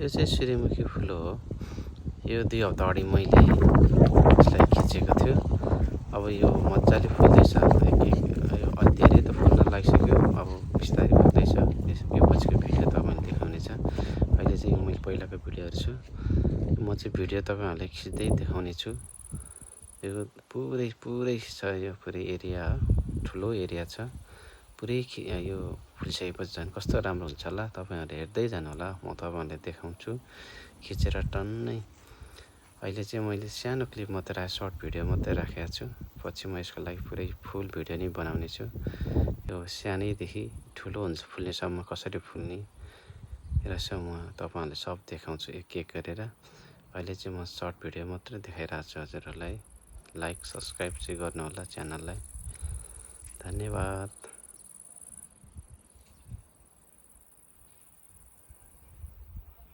यो चाहिँ सूर्यमुखी फुल हो। यो 2 हप्ता अगाडि मैले यसलाई खिचेको थियो। अब यो मजाले फुल्दैछ। यो धेरै त फुल्न लागिसक्यो। अब बिस्तारै फुल्दैछ। यो पछिको भिडियो तपाईँले देखाउनेछ। अहिले चाहिँ मैले पहिलाको भिडियोहरू छ। म चाहिँ भिडियो तपाईँहरूलाई खिच्दै देखाउने छु। यो पुरै छ। यो पुरै एरिया ठुलो एरिया छ। पुरै यो फुलिसकेपछि झन् कस्तो राम्रो हुन्छ होला। तपाईँहरूले हेर्दै जानु होला। म तपाईँहरूलाई देखाउँछु खिचेर टन्नै। अहिले चाहिँ मैले सानो क्लिप मात्रै सर्ट भिडियो मात्रै राखेको छु। पछि म यसको लागि पुरै फुल भिडियो नै बनाउने छु। यो सानैदेखि ठुलो हुन्छ फुल्नेसम्म कसरी फुल्ने रहेछ म तपाईँहरूलाई सब देखाउँछु एक एक गरेर। अहिले चाहिँ म सर्ट भिडियो मात्रै देखाइरहेको छु हजुरहरूलाई। लाइक सब्सक्राइब चाहिँ गर्नुहोला च्यानललाई। धन्यवाद।